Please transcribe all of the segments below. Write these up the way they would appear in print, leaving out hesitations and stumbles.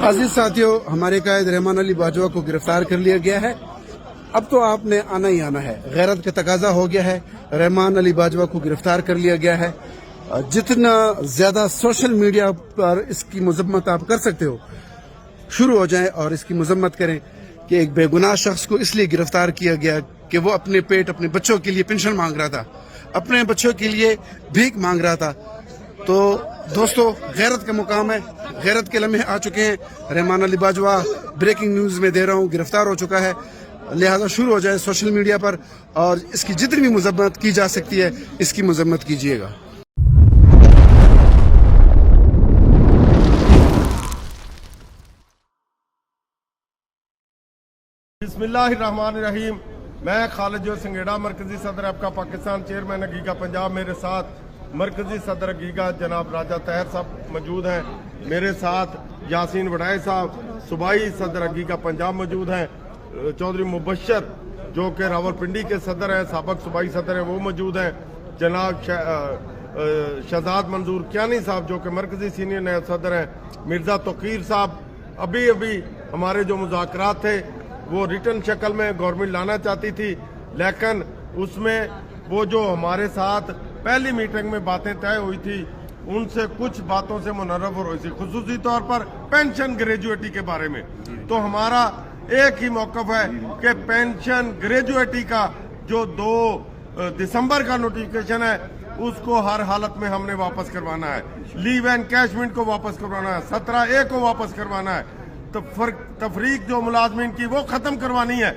अजीज साथियों, हमारे कायद रहमान अली बाजवा को गिरफ्तार कर लिया गया है। अब तो आपने आना ही आना है, गैरत का तकाजा हो गया है। रहमान अली बाजवा को गिरफ्तार कर लिया गया है। जितना ज्यादा सोशल मीडिया पर इसकी मजम्मत आप कर सकते हो, शुरू हो जाएं और इसकी मजम्मत करें कि एक बेगुनाह शख्स को इसलिए गिरफ्तार किया गया कि वो अपने पेट, अपने बच्चों के लिए पेंशन मांग रहा था, अपने बच्चों के लिए भीख मांग रहा था। तो दोस्तों, गैरत का मुकाम है, गैरत के लम्हे आ चुके हैं। रहमान अली बाजवा, ब्रेकिंग न्यूज में दे रहा हूँ, गिरफ्तार हो चुका है। लिहाजा शुरू हो जाए सोशल मीडिया पर और इसकी जितनी भी मजम्मत की जा सकती है, इसकी मजम्मत कीजिएगा। बिस्मिल्लाहिर्रहमानिर्रहीम। मैं खालिद जो संगेड़ा, मरकजी सदर आपका पाकिस्तान, चेयरमैन अगीगा पंजाब। मेरे साथ मरकजी सदर अगीगा जनाब राजा तहर साहब मौजूद हैं। मेरे साथ यासीन वड़ाई साहब, सूबाई सदर अगीगा पंजाब मौजूद हैं। चौधरी मुबशर जो कि रावलपिंडी के सदर हैं, साबक सूबाई सदर हैं, वो मौजूद हैं। जनाब शहजाद मंजूर कियानी साहब जो कि मरकजी सीनियर नायब सदर हैं। मिर्ज़ा तोकीर साहब, अभी अभी हमारे जो मुज़ाकरात थे वो रिटर्न शक्ल में गवर्नमेंट लाना चाहती थी, लेकिन उसमें वो जो हमारे साथ पहली मीटिंग में बातें तय हुई थी, उनसे कुछ बातों से मुनर्रफ हुई थी, खुसूसी तौर पर पेंशन ग्रेजुएटी के बारे में। तो हमारा एक ही मौक़िफ़ है कि पेंशन ग्रेजुएटी का जो 2 दिसंबर का नोटिफिकेशन है, उसको हर हालत में हमने वापस करवाना है। लीव एंड कैशमेंट को वापस करवाना है, 17A को वापस करवाना है। तो तफरीक जो मुलाजमीन की वो ख़त्म करवानी है,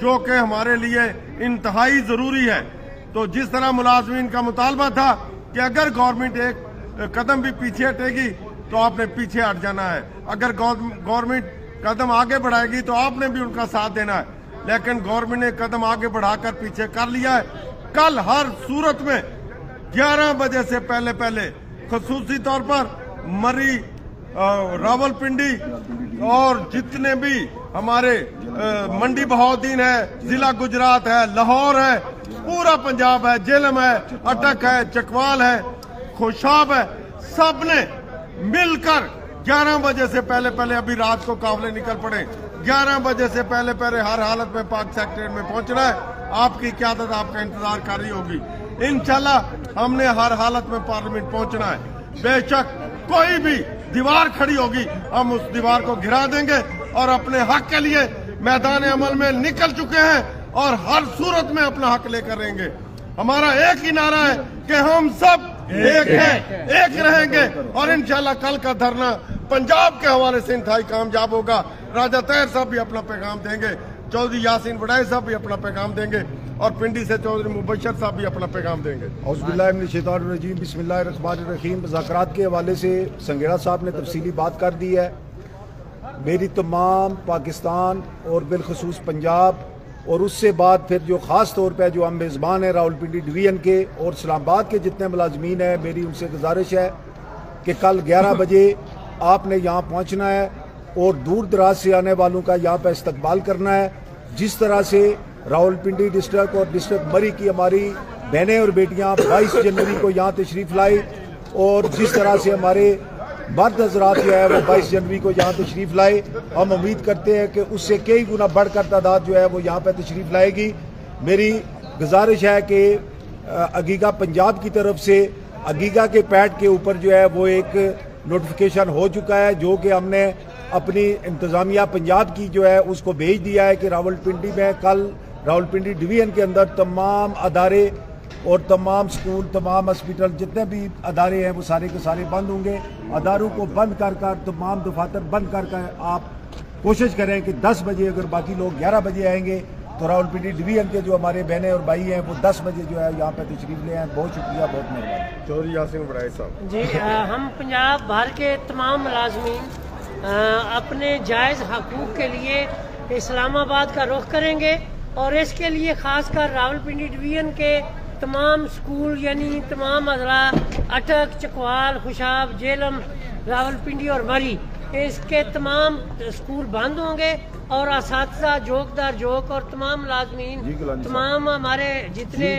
जो कि हमारे लिए इंतहाई ज़रूरी है। तो जिस तरह मुलाजमीन का मुतालबा था कि अगर गवर्नमेंट एक कदम भी पीछे हटेगी तो आपने पीछे हट जाना है, अगर गवर्नमेंट कदम आगे बढ़ाएगी तो आपने भी उनका साथ देना है। लेकिन गवर्नमेंट ने कदम आगे बढ़ाकर पीछे कर लिया है। कल हर सूरत में 11 बजे से पहले खसूसी तौर पर मरी, रावलपिंडी और जितने भी हमारे मंडी बहाउद्दीन है, जिला गुजरात है, लाहौर है, पूरा पंजाब है, जेलम है, अटक है, चकवाल है, खुशाब है, सब ने मिलकर 11 बजे से पहले अभी रात को काफले निकल पड़े। 11 बजे से पहले हर हालत में पाक सेक्रेटरीट में पहुंचना है। आपकी क़यादत आपका इंतजार कर रही होगी। इंशाल्लाह हमने हर हालत में पार्लियामेंट पहुंचना है। बेशक कोई भी दीवार खड़ी होगी, हम उस दीवार को गिरा देंगे और अपने हक के लिए मैदान अमल में निकल चुके हैं और हर सूरत में अपना हक लेकर रहेंगे। हमारा एक ही नारा है कि हम सब एक हैं, एक रहेंगे और इंशाल्लाह कल का धरना पंजाब के हवाले से इंतहाई कामयाब होगा। राजा तहर साहब भी अपना पैगाम देंगे, चौधरी यासीन वड़ाई साहब भी अपना पैगाम देंगे और पिंडी से चौधरी मुबशर साहब भी अपना पैगाम देंगे। औज़ुबिल्लाहिमिनश्शैतानिर्रजीम, बिस्मिल्लाहिर्रहमानिर्रहीम। मुज़ाकरात के हवाले से संगेड़ा साहब ने तफसीली बात कर दी है। मेरी तमाम पाकिस्तान और बिलखसूस पंजाब और उससे बाद फिर जो ख़ास तौर पर जो हम मेज़बान हैं रावलपिंडी डिवीज़न के और इस्लामाबाद के जितने मुलाजमीन हैं, मेरी उनसे गुजारिश है कि कल 11 बजे आपने यहाँ पहुँचना है और दूर दराज से आने वालों का यहाँ पर इस्तकबाल करना है। जिस तरह से रावलपिंडी डिस्ट्रिक्ट और डिस्ट्रिक्ट मरी की हमारी बहनें और बेटियाँ 22 जनवरी को यहाँ तशरीफ़ लाई और जिस तरह से हमारे मर्द हजरात जो है वो 22 जनवरी को यहाँ तशरीफ़ लाए, हम उम्मीद करते हैं कि उससे कई गुना बढ़कर तादाद जो है वो यहाँ पर तशरीफ़ लाएगी। मेरी गुजारिश है कि अगीगा पंजाब की तरफ से अगीगा के पैड के ऊपर जो है वो एक नोटिफिकेशन हो चुका है, जो कि हमने अपनी इंतज़ामिया पंजाब की जो है उसको भेज दिया है कि रावलपिंडी में कल रावलपिंडी डिवीज़न के अंदर तमाम अदारे और तमाम स्कूल, तमाम हॉस्पिटल, जितने भी अदारे हैं वो सारे के सारे बंद होंगे। अदारों को बंद कर तमाम दफातर बंद कर आप कोशिश करें कि 10 बजे, अगर बाकी लोग 11 बजे आएंगे तो रावलपिंडी डिवीज़न के जो हमारे बहनें और भाई हैं वो 10 बजे जो है यहाँ पे तशरीफ़ ले आए। बहुत शुक्रिया, बहुत मेहरबानी। चौधरी यासीन वड़ाई साहब जी, हम पंजाब भर के तमाम मुलाजमीन अपने जायज़ हकूक़ के लिए इस्लामाबाद का रुख करेंगे और इसके लिए ख़ास कर रावलपिंडी डिवीज़न के तमाम स्कूल यानी तमाम अजला अटक, चकवाल, खुशाब, जेलम, रावलपिंडी और मरी اس کے تمام اسکول بند ہوں گے اور اساتذہ جھوک در جھوک اور تمام ملازمین تمام ہمارے جتنے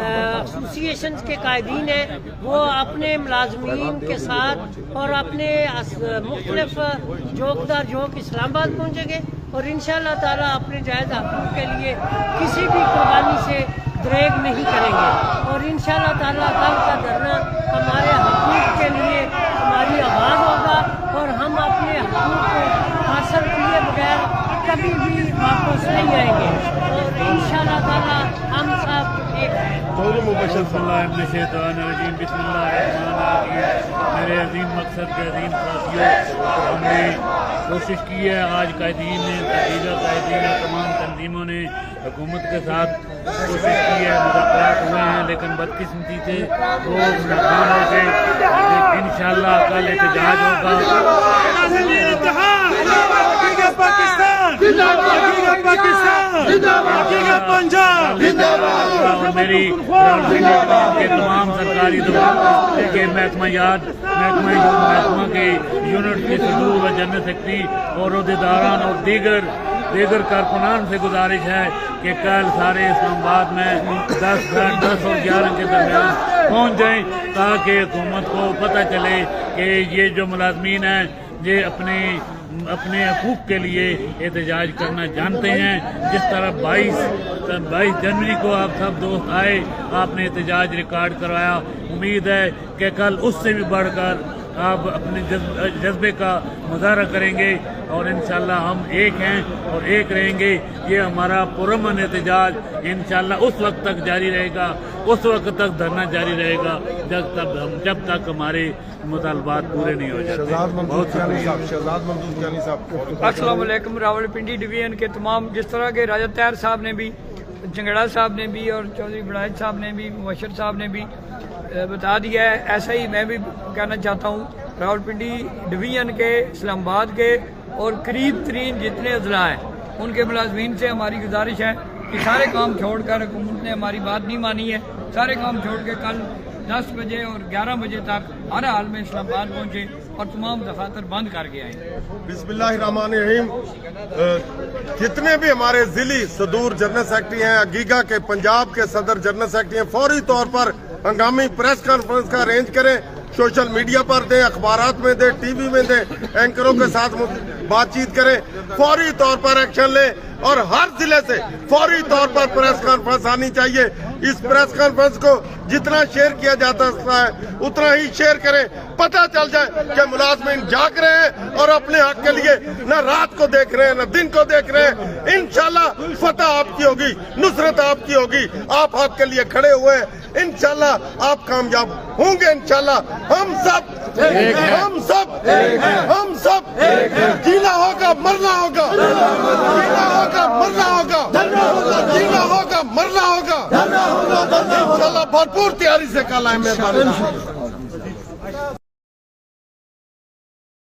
ایسوسیشنز کے قائدین ہیں وہ اپنے ملازمین کے ساتھ اور اپنے مختلف جھوک در جھوک اسلام آباد پہنچیں گے اور انشاءاللہ تعالیٰ اپنے جائز حقوق کے لیے کسی بھی قربانی سے دریغ نہیں کریں گے اور انشاءاللہ تعالیٰ کل کا دھرنا ہمارے حقوق کے لیے ہماری آواز ہوگا اور ہم اپنے حقوق کو حاصل کیے بغیر کبھی بھی واپس نہیں آئیں گے اور انشاءاللہ تعالیٰ ہم سب ایک ہیں۔ بسم اللہ من الشیطان الرجیم، بسم اللہ الرحمن الرحیم۔ میرے عظیم مقصد کے عظیم ساتھیوں، ہم نے کوشش کی ہے، آج قائدین نے قائدین تمام تنظیموں نے حکومت کے ساتھ کوشش کی ہے، مذاکرات ہوئے ہیں لیکن بدقسمتی سے وہ ناکام ہو گئے۔ انشاءاللہ کل احتجاج ہوگا۔ میری کے تمام سرکاری دفاتر کے محکمہ کے یونٹ کے صدور و جنرل سیکرٹری اور عہدیداران اور دیگر کارکنان سے گزارش ہے کہ کل سارے اسلام آباد میں 10 اور 11 کے درمیان پہنچ جائیں تاکہ حکومت کو پتہ چلے کہ یہ جو ملازمین ہیں یہ اپنے حقوق کے لیے احتجاج کرنا جانتے ہیں۔ جس طرح 22 جنوری کو آپ سب دوست آئے، آپ نے احتجاج ریکارڈ کروایا، امید ہے کہ کل اس سے بھی بڑھ کر آپ اپنے جذبے کا مظاہرہ کریں گے اور انشاءاللہ ہم ایک ہیں اور ایک رہیں گے۔ یہ ہمارا پرامن احتجاج انشاءاللہ اس وقت تک جاری رہے گا، اس وقت تک دھرنا جاری رہے گا جب تک ہمارے مطالبات پورے نہیں ہو جاتے۔ شہزاد ممدود کیانی صاحب، السلام علیکم۔ راولپنڈی ڈویژن کے تمام، جس طرح کے راجہ طاہر صاحب نے بھی، جنگڑا صاحب نے بھی اور چودھری بڑائچ صاحب نے بھی، مبشر صاحب نے بھی بتا دیا ہے، ایسا ہی میں بھی کہنا چاہتا ہوں۔ راولپنڈی ڈویژن کے، اسلام آباد کے اور قریب ترین جتنے اضلاع ہیں ان کے ملازمین سے ہماری گزارش ہے کہ سارے کام چھوڑ کر، حکومت نے ہماری بات نہیں مانی ہے، سارے کام چھوڑ کے کل 10 بجے اور 11 بجے تک ہر حال میں اسلام آباد پہنچے اور تمام دفاتر بند کر کے آئیں۔ بسم اللہ الرحمن الرحیم۔ جتنے بھی ہمارے ضلعی صدور جنرل سیکرٹری ہیں، اگیگا کے پنجاب کے صدر جنرل سیکرٹری ہیں، فوری طور پر ہنگامی پریس کانفرنس کا ارینج کریں، سوشل میڈیا پر دیں، اخبارات میں دیں، ٹی وی میں دیں، اینکروں کے ساتھ بات چیت کریں، فوری طور پر ایکشن لیں اور ہر ضلع سے فوری طور پر پریس کانفرنس آنی چاہیے۔ اس پریس کانفرنس کو جتنا شیئر کیا جاتا ہے اتنا ہی شیئر کریں، پتہ چل جائے کہ ملازمین جاگ رہے ہیں اور اپنے حق کے لیے نہ رات کو دیکھ رہے ہیں نہ دن کو دیکھ رہے ہیں۔ انشاءاللہ فتح آپ کی ہوگی، نصرت آپ کی ہوگی، آپ حق کے لیے کھڑے ہوئے ہیں، انشاءاللہ آپ کامیاب ہوں گے۔ انشاءاللہ ہم سب جینا ہوگا، مرنا ہوگا، جینا ہوگا، مرنا ہوگا، جینا ہوگا، مرنا ہوگا، انشاءاللہ بھرپور تیاری سے کل آئے۔ مہربانی۔